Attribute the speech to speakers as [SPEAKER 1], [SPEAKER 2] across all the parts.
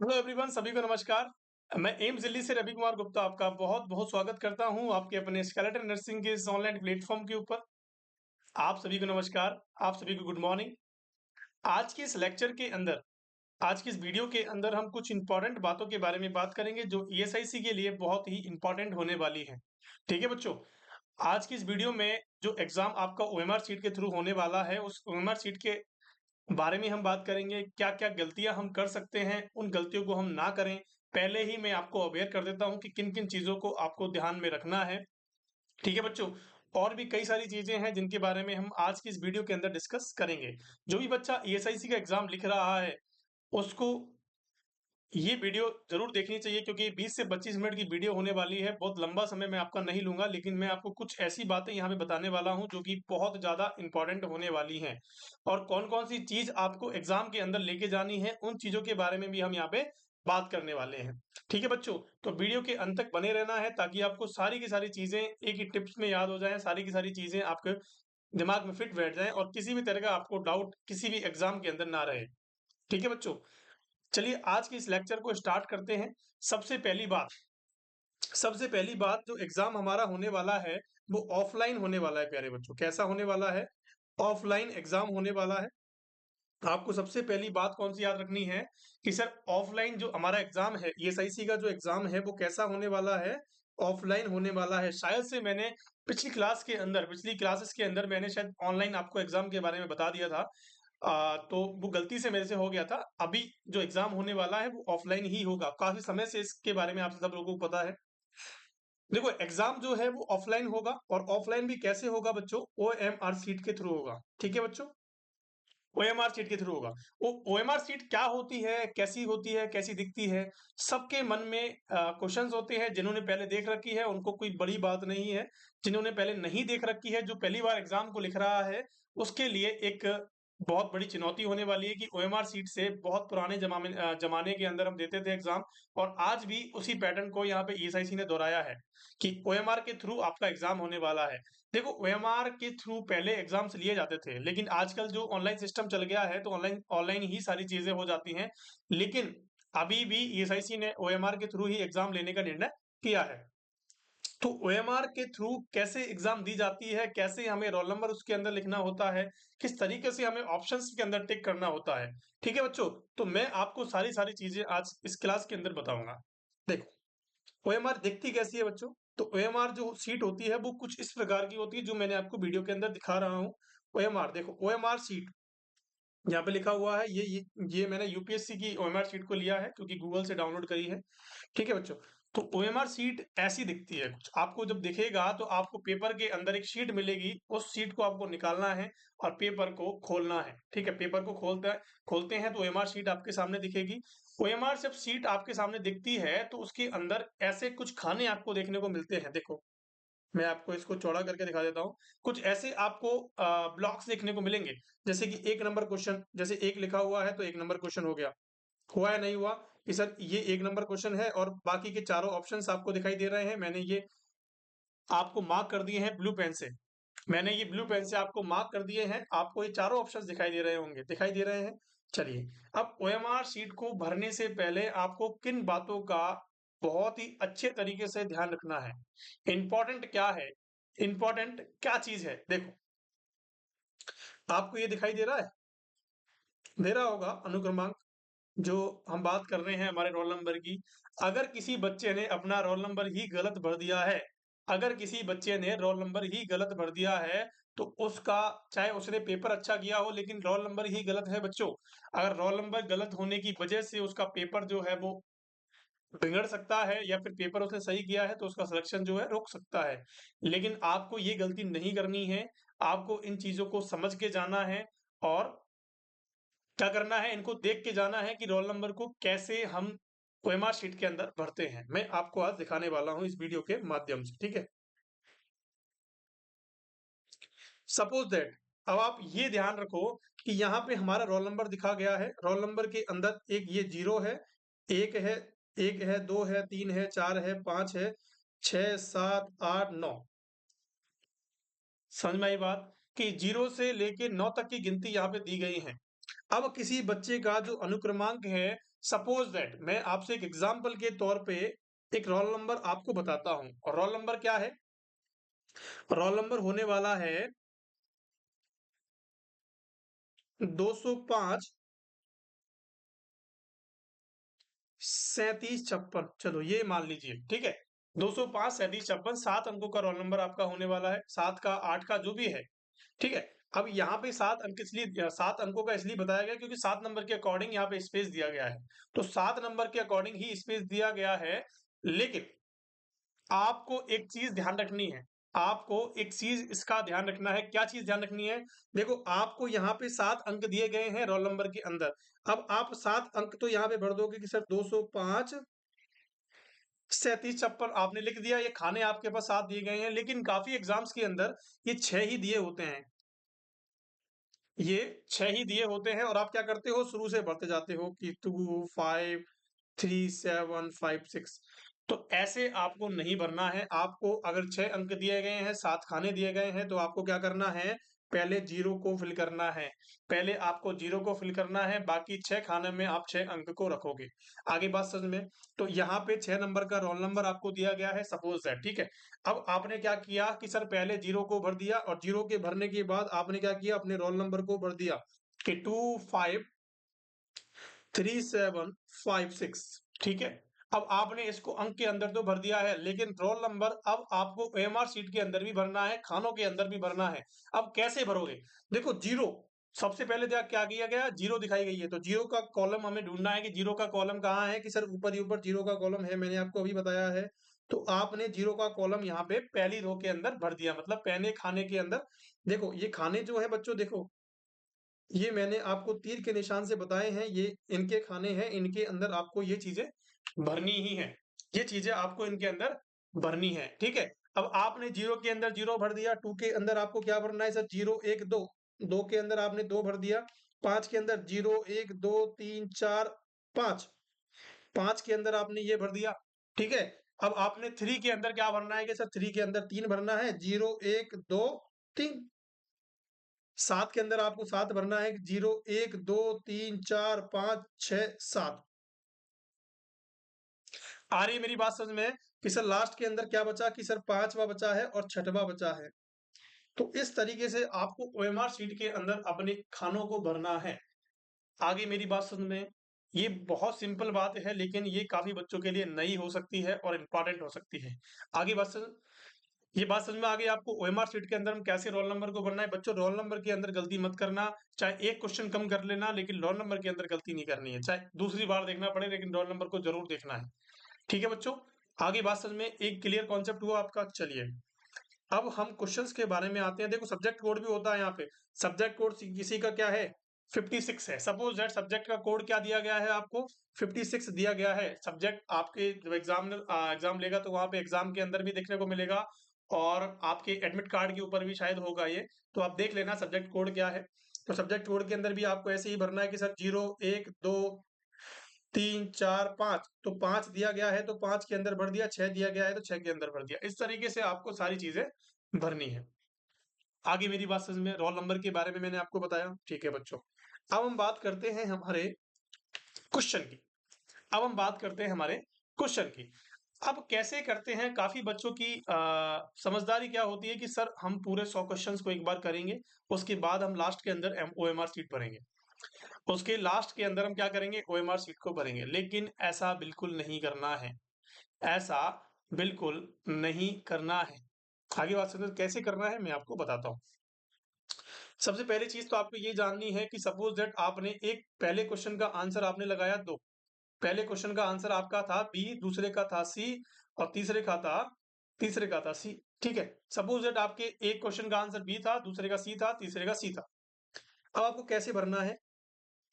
[SPEAKER 1] Hello everyone, सभी को नमस्कार। मैं एम्स दिल्ली से रवि कुमार गुप्ता आपका बहुत बहुत स्वागत करता हूं आपके अपने स्केलेटन नर्सिंग के इस ऑनलाइन प्लेटफॉर्म के ऊपर। आप सभी को नमस्कार, आप सभी को गुड मॉर्निंग। आज के इस लेक्चर के अंदर, आज की इस वीडियो के अंदर हम कुछ इंपॉर्टेंट बातों के बारे में बात करेंगे जो ईएसआईसी के लिए बहुत ही इंपॉर्टेंट होने वाली है। ठीक है बच्चों, आज की इस वीडियो में जो एग्जाम आपका ओएमआर सीट के थ्रू होने वाला है, उस ओएमआर सीट के बारे में हम बात करेंगे। क्या-क्या गलतियां हम कर सकते हैं, उन गलतियों को हम ना करें। पहले ही मैं आपको अवेयर कर देता हूं कि किन-किन चीज़ों को आपको ध्यान में रखना है। ठीक है बच्चों? और भी कई सारी चीज़ें हैं जिनके बारे में हम आज की इस वीडियो के अंदर डिस्कस करेंगे। जो भी बच्चा ईएसआईसी का एग्ज़ाम लिख रहा है, उसको ये वीडियो ज़रूर देखनी चाहिए क्योंकि 20 से 25 मिनट की वीडियो होने वाली है। बहुत लंबा समय मैं आपका नहीं लूँगा, लेकिन मैं आपको कुछ ऐसी बातें यहाँ पे बताने वाला हूँ जो कि बहुत ज़्यादा इम्पोर्टेंट होने वाली हैं। और कौन-कौन सी चीज़ आपको एग्ज़ाम के अंदर लेके जानी है, उन चीज़ों के बारे में भी हम यहाँ पे बात करने वाले हैं। ठीक है बच्चों? तो वीडियो के अंत तक बने रहना है ताकि आपको सारी की सारी चीज़ें एक ही टिप्स में याद हो जाएँ, सारी की सारी चीज़ें आपके दिमाग में फिट बैठ जाएँ और किसी भी तरह का आपको डाउट किसी भी एग्ज़ाम के अंदर ना रहे। ठीक है बच्चों? चलिए आज के इस लेक्चर को स्टार्ट करते हैं। सबसे पहली बात सबसे पहली बात जो एग्जाम हमारा होने वाला है वो ऑफलाइन होने वाला है प्यारे बच्चों। कैसा होने वाला है? ऑफलाइन एग्जाम होने वाला है। आपको सबसे पहली बात कौन सी याद रखनी है कि सर ऑफलाइन जो हमारा एग्जाम है, ईएसआईसी का जो एग्जाम है वो कैसा होने वाला है? ऑफलाइन होने वाला है। शायद से मैंने पिछली क्लासेस के अंदर मैंने शायद ऑनलाइन आपको एग्जाम के बारे में बता दिया था। तो वो गलती से मेरे से हो गया था। अभी जो एग्जाम होने वाला है वो ऑफलाइन ही होगा। काफी समय से इसके बारे में आप सब लोगों को पता है। देखो एग्जाम जो है वो ऑफलाइन होगा और ऑफलाइन भी कैसे होगा बच्चों? ओएमआर सीट के थ्रू होगा। ठीक है बच्चों? ओएमआर सीट के थ्रू होगा। वो ओएमआर सीट क्या होती है, कैसी होती है, कैसी दिखती है? सबके मन में क्वेश्चंस होते हैं। जिन्होंने पहले देख रखी है उनको कोई बड़ी बात नहीं है। जिन्होंने पहले नहीं देख रखी है, जो पहली बार एग्जाम को लिख रहा है, उसके लिए एक बहुत बड़ी चुनौती होने वाली है कि ओएमआर सीट से बहुत पुराने जमाने के अंदर हम देते थे एग्जाम और आज भी उसी पैटर्न को यहाँ पे ईएसआईसी ने दोहराया है कि ओएमआर के थ्रू आपका एग्जाम होने वाला है। देखो ओएमआर के थ्रू पहले एग्जाम्स लिए जाते थे, लेकिन आजकल जो ऑनलाइन सिस्टम चल गया है तो ऑनलाइन ऑनलाइन ही सारी चीजें हो जाती हैं। लेकिन अभी भी ईएसआईसी ने ओएमआर के थ्रू ही एग्जाम लेने का निर्णय किया है। तो ओएमआर के थ्रू कैसे एग्जाम दी जाती है, कैसे हमें रोल नंबर उसके अंदर लिखना होता है, किस तरीके से हमें ऑप्शंस के अंदर टिक करना होता है। ठीक है बच्चों? तो मैं आपको सारी सारी चीजें आज इस क्लास के अंदर बताऊंगा। देखो ओएमआर दिखती कैसी है बच्चों? तो ओएमआर जो सीट होती है वो कुछ इस प्रकार की होती है जो मैंने आपको वीडियो के अंदर दिखा रहा हूँ। ओएमआर देखो, ओएमआर सीट यहाँ पे लिखा हुआ है। ये मैंने यूपीएससी की ओएमआर सीट को लिया है क्योंकि गूगल से डाउनलोड करी है। ठीक है बच्चों? तो ओएमआर सीट ऐसी दिखती है कुछ। आपको जब दिखेगा तो आपको पेपर के अंदर एक शीट मिलेगी, उस शीट को आपको निकालना है और पेपर को खोलना है। ठीक है? पेपर को खोलते हैं तो ओएमआर सीट आपके सामने दिखेगी। ओएमआर जब सीट आपके सामने दिखती है तो उसके अंदर ऐसे कुछ खाने आपको देखने को मिलते हैं। देखो मैं आपको इसको चौड़ा करके दिखा देता हूँ। कुछ ऐसे आपको ब्लॉक्स देखने को मिलेंगे, जैसे कि 1 नंबर क्वेश्चन, जैसे 1 लिखा हुआ है तो 1 नंबर क्वेश्चन हो गया। हुआ या नहीं हुआ कि सर ये 1 नंबर क्वेश्चन है और बाकी के चारों ऑप्शंस आपको दिखाई दे रहे हैं। मैंने ये आपको मार्क कर दिए हैं ब्लू पेन से। मैंने ये ब्लू पेन से आपको मार्क कर दिए हैं। आपको ये चारों ऑप्शंस दिखाई दे रहे होंगे, दिखाई दे रहे हैं? चलिए, अब ओएमआर शीट को भरने से पहले आपको किन बातों का बहुत ही अच्छे तरीके से ध्यान रखना है? इम्पोर्टेंट क्या है? इम्पोर्टेंट क्या चीज़ है? देखो, आपको ये दिखाई दे रहा है? दे रहा होगा अनुक्रमांक, जो हम बात कर रहे हैं हमारे रोल नंबर की। अगर किसी बच्चे ने अपना रोल नंबर ही गलत भर दिया है, अगर किसी बच्चे ने रोल नंबर ही गलत भर दिया है, तो उसका चाहे उसने पेपर अच्छा किया हो लेकिन रोल नंबर ही गलत है बच्चों। अगर रोल नंबर गलत होने की वजह से उसका पेपर जो है वो बिगड़ सकता है या फिर पेपर उसने सही किया है तो उसका सिलेक्शन जो है रुक सकता है। लेकिन आपको ये गलती नहीं करनी है। आपको इन चीज़ों को समझ के जाना है और क्या करना है, इनको देख के जाना है कि रोल नंबर को कैसे हम ओएमआर शीट के अंदर भरते हैं। मैं आपको आज दिखाने वाला हूँ इस वीडियो के माध्यम से, ठीक है? सपोज दैट अब आप ये ध्यान रखो कि यहाँ पे हमारा रोल नंबर दिखा गया है। रोल नंबर के अंदर एक ये 0 है, 1 है, 1 है, 2 है, 3 है, 4 है, 5 है, 6, 7, 8, 9। समझ में आई बात? कि 0 से लेके 9 तक की गिनती यहाँ पे दी गई है। अब किसी बच्चे का जो अनुक्रमांक है, सपोज दैट मैं आपसे एक एग्जाम्पल के तौर पे एक रोल नंबर आपको बताता हूं, और रोल नंबर क्या है? रोल नंबर होने वाला है 205 3756। चलो ये मान लीजिए, ठीक है। 205 3756 7 अंकों का रोल नंबर आपका होने वाला है, 7 का 8 का जो भी है, ठीक है। अब यहाँ पे 7 अंक इसलिए 7 अंकों का इसलिए बताया गया क्योंकि 7 नंबर के अकॉर्डिंग यहाँ पे स्पेस दिया गया है, तो 7 नंबर के अकॉर्डिंग ही स्पेस दिया गया है। लेकिन आपको एक चीज ध्यान रखनी है, आपको एक चीज इसका ध्यान रखना है। क्या चीज ध्यान रखनी है? देखो, आपको यहाँ पे 7 अंक दिए गए हैं रोल नंबर के अंदर। अब आप 7 अंक तो यहाँ पे भर दोगे कि सर 205 3756 आपने लिख दिया, ये खाने आपके पास 7 दिए गए हैं, लेकिन काफी एग्जाम्स के अंदर ये 6 ही दिए होते हैं, ये 6 ही दिए होते हैं, और आप क्या करते हो, शुरू से बढ़ते जाते हो कि 2 5 3 7 5 6। तो ऐसे आपको नहीं भरना है। आपको अगर 6 अंक दिए गए हैं, 7 खाने दिए गए हैं, तो आपको क्या करना है, पहले जीरो को फिल करना है। पहले आपको जीरो को फिल करना है, बाकी 6 खाने में आप 6 अंक को रखोगे। आगे बात समझ में? तो यहाँ पे 6 नंबर का रोल नंबर आपको दिया गया है, सपोज दैट, ठीक है। अब आपने क्या किया कि सर पहले जीरो को भर दिया, और जीरो के भरने के बाद आपने क्या किया, अपने रोल नंबर को भर दिया कि 253756, ठीक है। अब आपने इसको अंक के अंदर तो भर दिया है, लेकिन रोल नंबर अब आपको ओएमआर शीट के अंदर भी भरना है, खानों के अंदर भी भरना है। अब कैसे भरोगे? देखो, जीरो सबसे पहले क्या किया गया, जीरो दिखाई गई है, तो जीरो का कॉलम हमें ढूंढना है कि जीरो का कॉलम कहाँ है, कि सर ऊपर ही ऊपर जीरो का कॉलम है, मैंने आपको अभी बताया है। तो आपने जीरो का कॉलम यहाँ पे पहली रो के अंदर भर दिया, मतलब पहले खाने के अंदर। देखो, ये खाने जो है बच्चों, देखो ये मैंने आपको तीर के निशान से बताए हैं, ये इनके खाने हैं, इनके अंदर आपको ये चीजें भरनी ही है, ये चीजें आपको इनके अंदर भरनी है, ठीक है। अब आपने जीरो के अंदर जीरो भर दिया, टू के अंदर आपको क्या भरना है सर, जीरो एक दो, दो के अंदर आपने दो भर दिया, पांच के अंदर जीरो एक दो तीन चार पांच, पांच के अंदर आपने ये भर दिया, ठीक है। अब आपने थ्री के अंदर क्या भरना है कि सर थ्री के अंदर तीन भरना है, जीरो एक दो तीन। सात के अंदर आपको सात भरना है, जीरो एक दो तीन चार पांच छह सात। आ रही है मेरी बात समझ में? कि सर लास्ट के अंदर क्या बचा, कि सर पांचवा बचा है और छठवा बचा है। तो इस तरीके से आपको ओएमआर शीट के अंदर अपने खानों को भरना है। आगे मेरी बात समझ में? ये बहुत सिंपल बात है, लेकिन ये काफी बच्चों के लिए नई हो सकती है और इंपॉर्टेंट हो सकती है। आगे बात समझ, ये बात समझ में आ गई आपको ओएमआर शीट के अंदर हम कैसे रोल नंबर को भरना है। बच्चों, रोल नंबर के अंदर गलती मत करना, चाहे एक क्वेश्चन कम कर लेना, लेकिन रोल नंबर के अंदर गलती नहीं करनी है, चाहे दूसरी बार देखना पड़े, लेकिन रोल नंबर को जरूर देखना है, ठीक है बच्चों। आगे बात समझ में, एक क्लियर कॉन्सेप्ट हुआ आपका? चलिए, अब हम क्वेश्चंस के बारे में आते हैं। देखो, सब्जेक्ट कोड भी होता है यहाँ पे। सब्जेक्ट कोड किसी का क्या है, 56 है। सपोज दैट सब्जेक्ट का कोड क्या दिया गया है आपको, 56 दिया गया है। सब्जेक्ट आपके जब एग्जाम लेगा तो वहां पे एग्जाम के अंदर भी देखने को मिलेगा, और आपके एडमिट कार्ड के ऊपर भी शायद होगा ये, तो आप देख लेना सब्जेक्ट कोड क्या है। तो सब्जेक्ट कोड के अंदर भी आपको ऐसे ही भरना है कि सर जीरो एक दो तीन चार पांच, तो पांच दिया गया है तो पांच के अंदर भर दिया, छह दिया गया है तो छह के अंदर भर दिया। इस तरीके से आपको सारी चीजें भरनी है। आगे मेरी बात समझ में? रोल नंबर के बारे में मैंने आपको बताया, ठीक है बच्चों। अब हम बात करते हैं हमारे क्वेश्चन की। अब हम बात करते हैं हमारे क्वेश्चन की। अब कैसे करते हैं, काफी बच्चों की समझदारी क्या होती है कि सर हम पूरे 100 क्वेश्चंस को एक बार करेंगे, उसके बाद हम लास्ट के अंदर ओएमआर शीट भरेंगे, उसके लास्ट के अंदर हम क्या करेंगे, ओएमआर शीट को भरेंगे। लेकिन ऐसा बिल्कुल नहीं करना है, ऐसा बिल्कुल नहीं करना है। आगे बात समझो कैसे करना है, मैं आपको बताता हूँ। सबसे पहली चीज तो आपको ये जाननी है कि सपोज दैट आपने एक पहले क्वेश्चन का आंसर आपने लगाया दो, पहले क्वेश्चन का आंसर आपका था बी, दूसरे का था सी, और तीसरे का था सी, ठीक है। सपोज दैट आपके एक क्वेश्चन का आंसर बी था, दूसरे का सी था, तीसरे का सी था। अब आपको कैसे भरना है,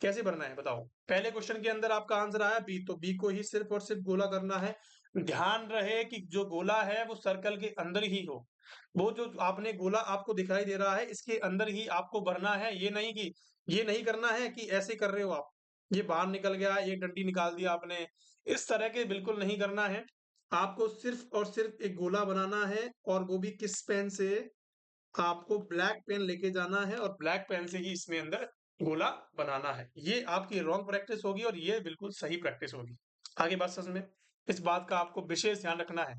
[SPEAKER 1] कैसे भरना है बताओ। पहले क्वेश्चन के अंदर आपका आंसर आया बी, तो बी को ही सिर्फ और सिर्फ गोला करना है। ध्यान रहे कि जो गोला है वो सर्कल के अंदर ही हो, वो जो आपने गोला आपको दिखाई दे रहा है इसके अंदर ही आपको भरना है। ये नहीं करना है कि ऐसे कर रहे हो आप, ये बाहर निकल गया, ये डंडी निकाल दिया आपने, इस तरह के बिल्कुल नहीं करना है। आपको सिर्फ और सिर्फ एक गोला बनाना है, और वो भी किस पेन से, आपको ब्लैक पेन लेके जाना है, और ब्लैक पेन से ही इसमें अंदर गोला बनाना है। ये आपकी रॉन्ग प्रैक्टिस होगी और ये बिल्कुल सही प्रैक्टिस होगी। आगे बात समझ में, इस बात का आपको विशेष ध्यान रखना है।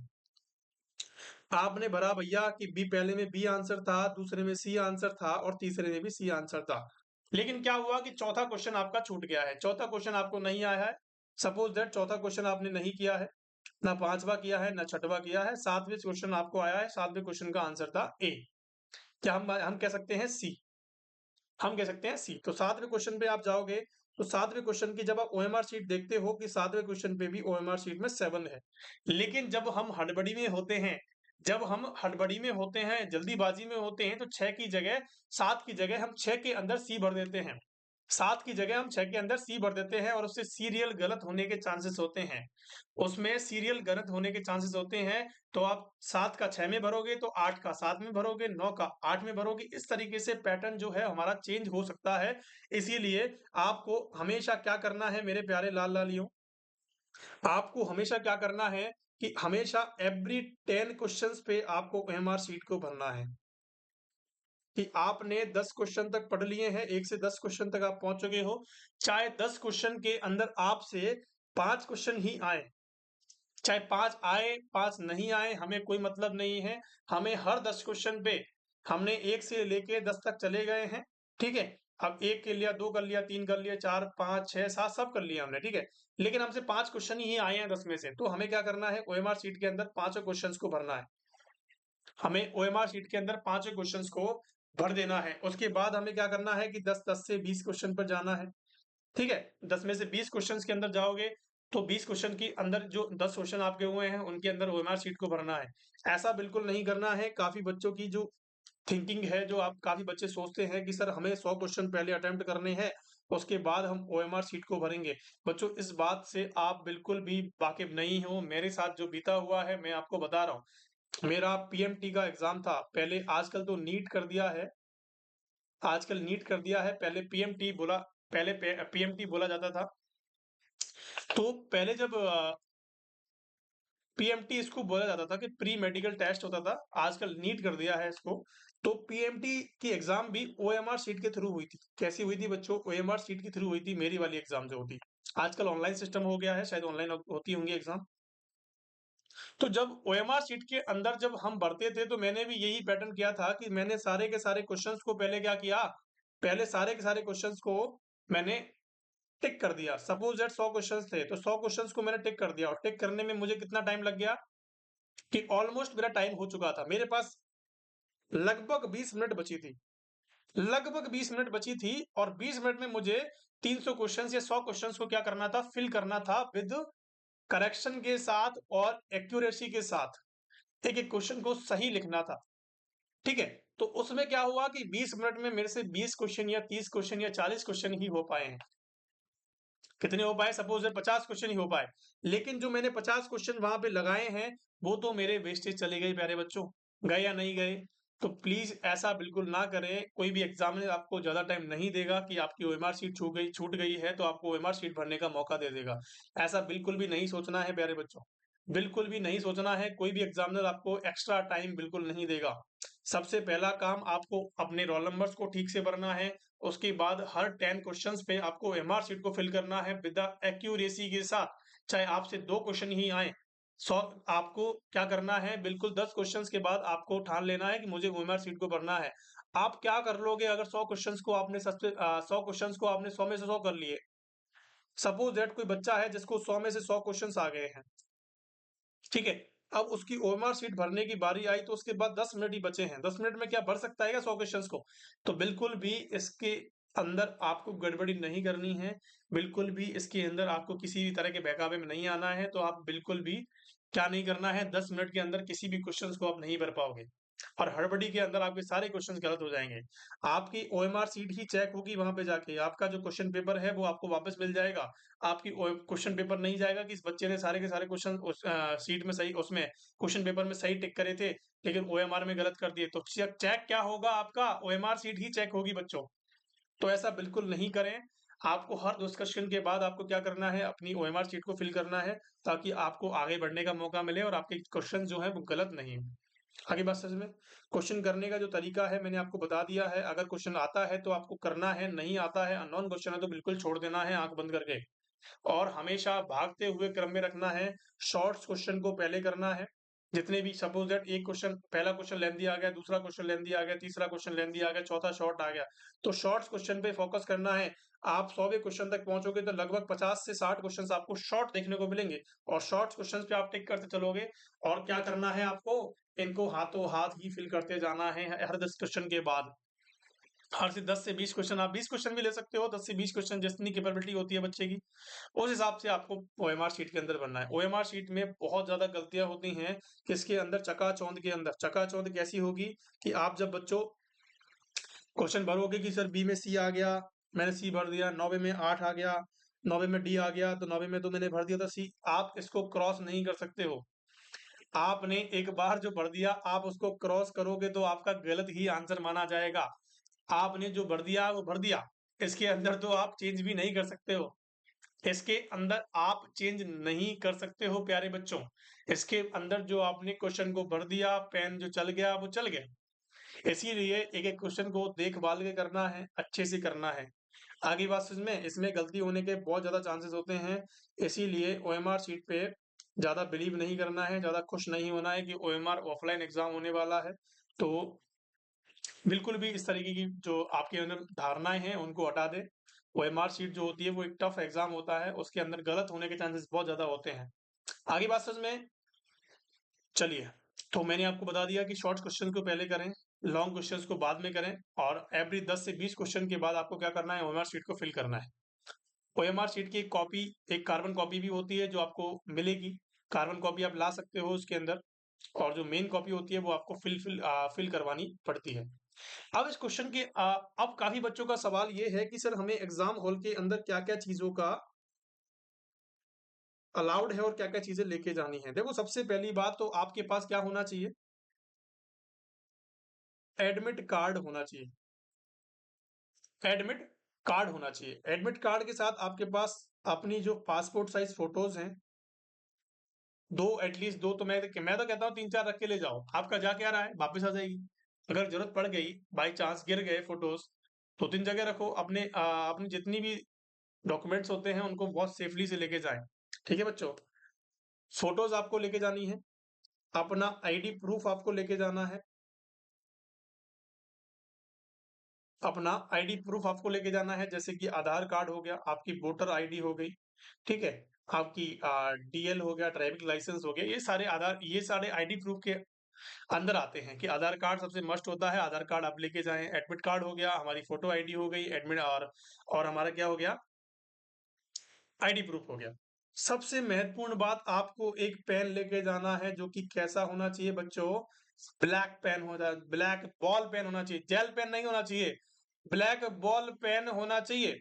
[SPEAKER 1] आपने भरा भैया कि बी, पहले में बी आंसर था, दूसरे में सी आंसर था और तीसरे में भी सी आंसर था। लेकिन क्या हुआ कि चौथा क्वेश्चन आपका छूट गया है, चौथा क्वेश्चन आपको नहीं आया है। सपोज दैट चौथा क्वेश्चन आपने नहीं किया है, ना पांचवा किया है, ना छठवा किया है, सातवें क्वेश्चन आपको आया है, सातवें क्वेश्चन का आंसर था ए। क्या हम कह सकते हैं सी, हम कह सकते हैं सी। तो सातवें क्वेश्चन पे आप जाओगे, तो सातवें क्वेश्चन की जब आप ओएमआर शीट देखते हो कि सातवें क्वेश्चन पे भी ओएमआर शीट में 7 है। लेकिन जब हम हड़बड़ी में होते हैं, जब हम हड़बड़ी में होते हैं, जल्दीबाजी में होते हैं, तो 6 की जगह, 7 की जगह हम 6 के अंदर सी भर देते हैं। 7 की जगह हम 6 के अंदर सी भर देते हैं और उससे सीरियल गलत होने के चांसेस होते हैं। उसमें सीरियल गलत होने के चांसेस होते हैं। तो आप 7 का 6 में भरोगे, तो 8 का 7 में भरोगे, 9 का 8 में भरोगे। इस तरीके से पैटर्न जो है हमारा चेंज हो सकता है। इसीलिए आपको हमेशा क्या करना है मेरे प्यारे लाल लालियों, आपको हमेशा क्या करना है कि हमेशा एवरी 10 क्वेश्चंस पे आपको ओएमआर शीट को भरना है। कि आपने 10 क्वेश्चन तक पढ़ लिए हैं, 1 से 10 क्वेश्चन तक आप पहुंच चुके हो, चाहे 10 क्वेश्चन के अंदर आपसे 5 क्वेश्चन ही आए, चाहे 5 आए, 5 नहीं आए, हमें कोई मतलब नहीं है। हमें हर 10 क्वेश्चन पे हमने 1 से लेके 10 तक चले गए हैं, ठीक है? अब 1 कर लिया, 2 कर लिया, 3 कर लिया, 4, 5, 6, 7 सब कर लिया हमने, ठीक है? लेकिन हमसे 5 क्वेश्चन ही आए हैं 10 में से, तो हमें क्या करना है, ओएमआर शीट के अंदर पाँचों क्वेश्चंस को भरना है। हमें ओएमआर शीट के अंदर पाँचों क्वेश्चंस को भर देना है। उसके बाद हमें क्या करना है कि 10-10 से 20 क्वेश्चन पर जाना है, ठीक है? 10 में से 20 क्वेश्चंस के अंदर जाओगे, तो 20 क्वेश्चन के अंदर जो 10 क्वेश्चन आपके हुए हैं, उनके अंदर ओएमआर शीट को भरना है। ऐसा बिल्कुल नहीं करना है। काफ़ी बच्चों की जो थिंकिंग है, जो आप काफ़ी बच्चे सोचते हैं कि सर हमें 100 क्वेश्चन पहले अटेम्प्ट करने हैं, उसके बाद हम ओएमआर शीट को भरेंगे। बच्चों, इस बात से आप बिल्कुल भी वाकिफ़ नहीं हो। मेरे साथ जो बीता हुआ है, मैं आपको बता रहा हूँ। मेरा पीएमटी का एग्ज़ाम था, पहले आजकल तो नीट कर दिया है, आजकल नीट कर दिया है, पहले पीएमटी बोला, पहले पीएमटी बोला जाता था। तो पहले जब पीएमटी इसको बोला जाता था कि प्री मेडिकल टेस्ट होता था, आजकल नीट कर दिया है इसको। तो पीएमटी की एग्जाम भी ओएमआर शीट के थ्रू हुई थी। कैसी हुई थी बच्चों? ओएमआर शीट के थ्रू हुई थी, मेरी वाली एग्जाम जो होती। आजकल ऑनलाइन सिस्टम हो गया है, शायद ऑनलाइन होती होंगी एग्जाम। तो जब ओएमआर शीट के अंदर जब हम भरते थे, तो मैंने भी यही पैटर्न किया था कि मैंने सारे के सारे क्वेश्चंस को पहले क्या किया, पहले सारे के सारे क्वेश्चंस को मैंने टिक कर दिया। सपोज दैट 100 क्वेश्चंस थे, तो 100 क्वेश्चंस को मैंने टिक कर दिया और टिक करने में मुझे कितना टाइम लग गया कि ऑलमोस्ट मेरा टाइम हो चुका था। मेरे पास लगभग 20 मिनट बची थी, लगभग 20 मिनट बची थी और 20 मिनट में मुझे 300 क्वेश्चंस या 100 क्वेश्चंस को क्या करना था, फिल करना था विद करेक्शन के साथ और एक्यूरेसी के साथ। एक-एक क्वेश्चन को सही लिखना था, ठीक है? तो उसमें क्या हुआ कि 20 मिनट में मेरे से 20 क्वेश्चन या 30 क्वेश्चन या 40 क्वेश्चन ही हो पाए हैं। कितने हो पाए? सपोज 50 क्वेश्चन ही हो पाए। लेकिन जो मैंने 50 क्वेश्चन वहां पे लगाए हैं, वो तो मेरे वेस्टेज चले गए प्यारे बच्चों। गए या नहीं गए? तो प्लीज ऐसा बिल्कुल ना करें। कोई भी एग्जामिनर आपको ज्यादा टाइम नहीं देगा कि आपकी ओएमआर शीट छूट गई है तो आपको ओएमआर शीट भरने का मौका दे देगा। ऐसा बिल्कुल भी नहीं सोचना है प्यारे बच्चों, बिल्कुल भी नहीं सोचना है। कोई भी एग्जामिनर आपको एक्स्ट्रा टाइम बिल्कुल नहीं देगा। सबसे पहला काम आपको अपने रोल नंबर्स को ठीक से भरना है। उसके बाद हर 10 क्वेश्चंस पे आपको एमआर शीट को फिल करना है विद द एक्यूरेसी के साथ। चाहे आपसे 2 क्वेश्चन ही आए, 100 आपको क्या करना है, बिल्कुल 10 क्वेश्चंस के बाद आपको ठान लेना है कि मुझे ओएमआर शीट को भरना है। आप क्या कर लोगे अगर 100 क्वेश्चंस को आपने 100 क्वेश्चंस को आपने 100 में से 100 कर लिए। सपोज दैट कोई बच्चा है जिसको 100 में से 100 क्वेश्चंस आ गए हैं, ठीक है? अब उसकी ओएमआर शीट भरने की बारी आई तो उसके बाद 10 मिनट ही बचे हैं। 10 मिनट में क्या भर सकता है क्या 100 क्वेश्चंस को? तो बिल्कुल भी इसके अंदर आपको गड़बड़ी नहीं करनी है। बिल्कुल भी इसके अंदर आपको किसी भी तरह के बहकावे में नहीं आना है। तो आप बिल्कुल भी क्या नहीं करना है, 10 मिनट के अंदर किसी भी क्वेश्चंस को आप नहीं भर पाओगे और हड़बड़ी के अंदर आपके सारे क्वेश्चंस गलत हो जाएँगे। आपकी ओएमआर शीट ही चेक होगी वहाँ पे जाके। आपका जो क्वेश्चन पेपर है वो आपको वापस मिल जाएगा। आपकी क्वेश्चन पेपर नहीं जाएगा कि इस बच्चे ने सारे के सारे क्वेश्चन उस सीट में सही, उसमें क्वेश्चन पेपर में सही टिक करे थे लेकिन ओएमआर में गलत कर दिए। तो चेक चेक क्या होगा, आपका ओएमआर सीट ही चेक होगी बच्चों। तो ऐसा बिल्कुल नहीं करें। आपको हर डिस्कशन के बाद आपको क्या करना है, अपनी ओएमआर सीट को फिल करना है ताकि आपको आगे बढ़ने का मौका मिले और आपके क्वेश्चन जो है वो गलत नहीं हो। आगे बात समझ में। क्वेश्चन करने का जो तरीका है मैंने आपको बता दिया है। अगर क्वेश्चन आता है तो आपको करना है, नहीं आता है, अननोन क्वेश्चन है तो बिल्कुल छोड़ देना है आंख बंद करके। और हमेशा भागते हुए क्रम में रखना है। शॉर्ट्स क्वेश्चन को पहले करना है। जितने भी सपोज दैट एक क्वेश्चन, पहला क्वेश्चन लेंथी आ गया, दूसरा क्वेश्चन लेंथी आ गया, तीसरा क्वेश्चन लेंथी आ गया, चौथा शॉर्ट आ गया, तो शॉर्ट्स क्वेश्चन पे फोकस करना है। आप 100वें क्वेश्चन तक पहुंचोगे तो लगभग 50 से 60 क्वेश्चन आपको शॉर्ट देखने को मिलेंगे, और शॉर्ट्स क्वेश्चन पे आप टिक करते चलोगे। और क्या करना है आपको, इनको हाथों हाथ ही फिल करते जाना है हर 10 क्वेश्चन के बाद। हर से 10 से 20 क्वेश्चन, आप 20 क्वेश्चन भी ले सकते हो, 10 से 20 क्वेश्चन जितनी कैपेबिलिटी होती है बच्चे की, उस हिसाब से आपको ओएमआर शीट के अंदर बनना है। ओएमआर शीट में बहुत ज्यादा गलतियां होती हैं कि इसके अंदर चकाचौंध के अंदर, चकाचौंध कैसी होगी कि आप जब बच्चों क्वेश्चन भरोगे कि सर बी में सी आ गया, मैंने सी भर दिया, 9वें में 8 आ गया, 9वें में डी आ गया, तो 9वें में तो मैंने भर दिया था सी, आप इसको क्रॉस नहीं कर सकते हो। आपने एक बार जो भर दिया, आप उसको क्रॉस करोगे तो आपका गलत ही आंसर माना जाएगा। आपने जो भर दिया वो भर दिया, इसके अंदर तो आप चेंज भी नहीं कर सकते हो। इसके अंदर आप चेंज नहीं कर सकते हो प्यारे बच्चों। इसके अंदर जो आपने क्वेश्चन को भर दिया, पेन जो चल गया वो चल गया। इसीलिए एक एक क्वेश्चन को देखभाल के करना है, अच्छे से करना है। आगे बात समझ में, इसमें गलती होने के बहुत ज्यादा चांसेस होते हैं। इसीलिए ओएमआर शीट पे ज्यादा बिलीव नहीं करना है, ज्यादा खुश नहीं होना है कि ओएमआर ऑफलाइन एग्जाम होने वाला है। तो बिल्कुल भी इस तरीके की जो आपके अंदर धारणाएं हैं उनको हटा दें। ओएमआर शीट जो होती है वो एक टफ एग्जाम होता है, उसके अंदर गलत होने के चांसेस बहुत ज्यादा होते हैं। आगे बात समझ में। चलिए, तो मैंने आपको बता दिया कि शॉर्ट क्वेश्चन को पहले करें, लॉन्ग क्वेश्चंस को बाद में करें, और एवरी 10 से 20 क्वेश्चन के बाद आपको क्या करना है, ओएमआर शीट को फिल करना है। ओएमआर शीट की एक कॉपी, एक कार्बन कॉपी भी होती है जो आपको मिलेगी। कार्बन कॉपी आप ला सकते हो उसके अंदर, और जो मेन कॉपी होती है वो आपको फिल करवानी पड़ती है। अब इस क्वेश्चन के अब काफी बच्चों का सवाल ये है कि सर हमें एग्जाम हॉल के अंदर क्या-क्या चीजों का अलाउड है और क्या-क्या चीजें लेके जानी है। देखो, सबसे पहली बात तो आपके पास क्या होना चाहिए, एडमिट कार्ड होना चाहिए। एडमिट कार्ड होना चाहिए। एडमिट कार्ड के साथ आपके पास अपनी जो पासपोर्ट साइज फोटोज हैं, दो एटलीस्ट दो, तो मैं तो कहता हूँ 3-4 रख के ले जाओ। आपका जा क्या रहा है, वापस आ जाएगी। अगर जरूरत पड़ गई, बाई चांस गिर गए फोटोज, 2-3 जगह रखो। अपनी जितनी भी डॉक्यूमेंट्स होते हैं उनको बहुत सेफली से लेके जाएं। ठीक है बच्चों, फोटोज आपको लेके जानी है, अपना आईडी प्रूफ आपको लेके जाना है, अपना आईडी प्रूफ आपको लेके जाना है, जैसे कि आधार कार्ड हो गया, आपकी वोटर आईडी हो गई, ठीक है, आपकी डीएल हो गया, ड्राइविंग लाइसेंस हो गया। ये सारे आईडी प्रूफ के अंदर आते हैं कि आधार कार्ड सबसे मस्ट होता है, आधार कार्ड आप लेके जाएं। एडमिट कार्ड हो गया, हमारी फोटो आईडी हो गई, एडमिट और हमारा क्या हो गया, आईडी प्रूफ हो गया। सबसे महत्वपूर्ण बात, आपको एक पेन लेके जाना है जो कि कैसा होना चाहिए बच्चों, ब्लैक पेन होता, ब्लैक बॉल पेन होना चाहिए, जेल पेन नहीं होना चाहिए, ब्लैक बॉल पेन होना चाहिए।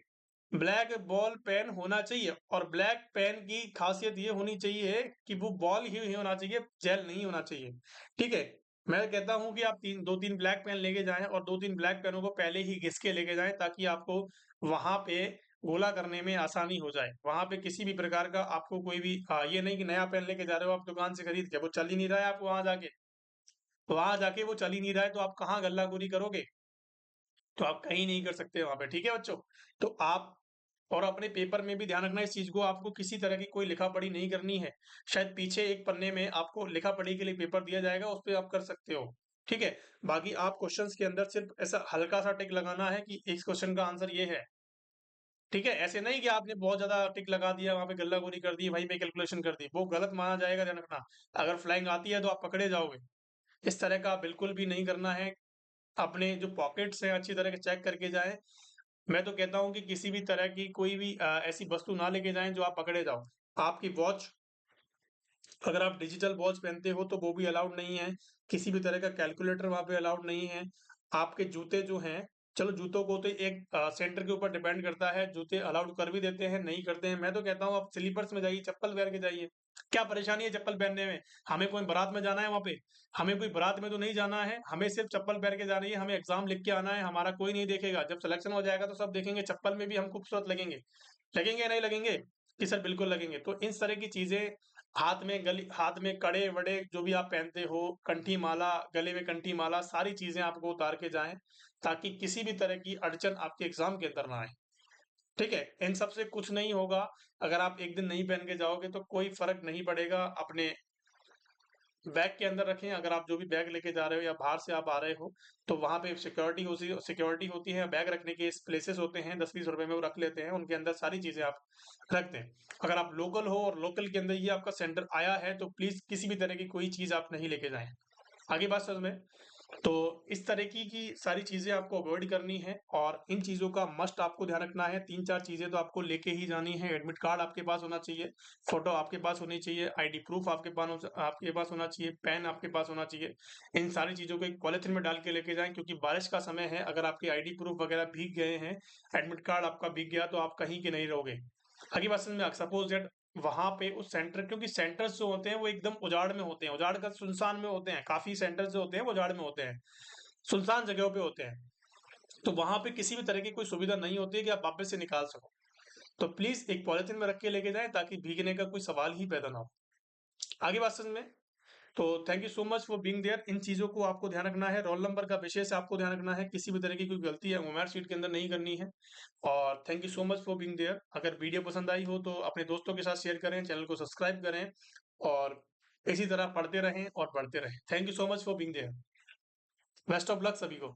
[SPEAKER 1] ब्लैक बॉल पेन होना चाहिए, और ब्लैक पेन की खासियत ये होनी चाहिए कि वो बॉल ही होना चाहिए, जेल नहीं होना चाहिए। ठीक है, मैं कहता हूं कि आप 2-3 ब्लैक पेन लेके जाएं, और 2-3 ब्लैक पेनों को पहले ही घिस के लेके जाएं, ताकि आपको वहां पे गोला करने में आसानी हो जाए। वहां पे किसी भी प्रकार का आपको कोई भी ये नहीं कि नया पेन लेके जा रहे हो आप दुकान से खरीद के, वो चल ही नहीं रहा है, आपको वहां जाके वो चल ही नहीं रहा है, तो आप कहाँ गल्लाखोरी करोगे, तो आप कहीं नहीं कर सकते वहां पे। ठीक है बच्चों, तो आप और अपने पेपर में भी ध्यान रखना इस चीज को, आपको किसी तरह की कोई लिखा पढ़ी नहीं करनी है। शायद पीछे एक पन्ने में आपको लिखा पढ़ी के लिए पेपर दिया जाएगा, उस पर आप कर सकते हो। ठीक है, बाकी आप क्वेश्चंस के अंदर सिर्फ ऐसा हल्का सा टिक लगाना है कि इस क्वेश्चन का आंसर ये है। ठीक है, ऐसे नहीं कि आपने बहुत ज्यादा टिक लगा दिया, वहां पे गल्लाखोरी कर दी, वहीं पे कैलकुलेशन कर दी, वो गलत माना जाएगा, ध्यान रखना। अगर फ्लाइंग आती है तो आप पकड़े जाओगे। इस तरह का बिल्कुल भी नहीं करना है। अपने जो पॉकेट्स हैं अच्छी तरह के चेक करके जाएं। मैं तो कहता हूँ कि किसी भी तरह की कोई भी ऐसी वस्तु ना लेके जाएं जो आप पकड़े जाओ। आपकी वॉच, अगर आप डिजिटल वॉच पहनते हो तो वो भी अलाउड नहीं है। किसी भी तरह का कैलकुलेटर वहां पे अलाउड नहीं है। आपके जूते जो हैं, चलो जूतों को तो एक सेंटर के ऊपर डिपेंड करता है, जूते अलाउड कर भी देते हैं, नहीं करते हैं। मैं तो कहता हूँ आप स्लीपर्स में जाइए, चप्पल पहन के जाइए। क्या परेशानी है चप्पल पहनने में, हमें कोई बारात में जाना है वहां पे, हमें कोई बारात में तो नहीं जाना है, हमें सिर्फ चप्पल पहन के जानी है, हमें एग्जाम लिख के आना है, हमारा कोई नहीं देखेगा। जब सिलेक्शन हो जाएगा तो सब देखेंगे, चप्पल में भी हम खूबसूरत लगेंगे। लगेंगे या नहीं लगेंगे, कि सर बिल्कुल लगेंगे। तो इस तरह की चीजें हाथ में कड़े वड़े जो भी आप पहनते हो, कंठी माला, गले में कंठी माला, सारी चीजें आपको उतार के जाएं, ताकि किसी भी तरह की अड़चन आपके एग्जाम के अंदर ना आए। ठीक है, इन सब से कुछ नहीं होगा। अगर आप एक दिन नहीं पहन के जाओगे तो कोई फर्क नहीं पड़ेगा। अपने बैग के अंदर रखें। अगर आप जो भी बैग लेके जा रहे हो या बाहर से आप आ रहे हो, तो वहां पे सिक्योरिटी होती है। बैग रखने के प्लेसेस होते हैं, 10-20 रुपए में वो रख लेते हैं, उनके अंदर सारी चीजें आप रख दें। अगर आप लोकल हो और लोकल के अंदर ये आपका सेंटर आया है, तो प्लीज किसी भी तरह की कोई चीज आप नहीं लेके जाएं। आगे बात समझ में। तो इस तरीके की सारी चीजें आपको अवॉइड करनी है, और इन चीजों का मस्ट आपको ध्यान रखना है। 3-4 चीजें तो आपको लेके ही जानी है। एडमिट कार्ड आपके पास होना चाहिए, फोटो आपके पास होनी चाहिए, आईडी प्रूफ आपके पास होना चाहिए, पेन आपके पास होना चाहिए। इन सारी चीजों को एक पॉलिथीन में डाल के लेके जाएं, क्योंकि बारिश का समय है। अगर आपके आईडी प्रूफ वगैरह भीग गए हैं, एडमिट कार्ड आपका भीग गया, तो आप कहीं के नहीं रहोगे। आगे बात समझ में। सपोज दैट वहां पे उस सेंटर, क्योंकि सेंटर्स जो होते हैं वो एकदम उजाड़ में होते हैं, उजाड़ का सुनसान में होते हैं। काफी सेंटर्स जो होते हैं वो उजाड़ में होते हैं, सुनसान जगहों पे होते हैं। तो वहां पे किसी भी तरह की कोई सुविधा नहीं होती है कि आप वापस से निकाल सको। तो प्लीज एक पॉलिथीन में रख के लेके जाएं, ताकि भीगने का कोई सवाल ही पैदा ना हो। आगे बात समझ में। तो thank you so much for being there. इन चीजों को आपको ध्यान रखना है। रोल नंबर का विशेष आपको ध्यान रखना है, किसी भी तरह की कोई गलती है ओएमआर शीट के अंदर नहीं करनी है। और thank you so much for being there. अगर वीडियो पसंद आई हो तो अपने दोस्तों के साथ शेयर करें, चैनल को सब्सक्राइब करें, और इसी तरह पढ़ते रहें और बढ़ते रहें। Thank you so much for being there. Best of luck सभी को।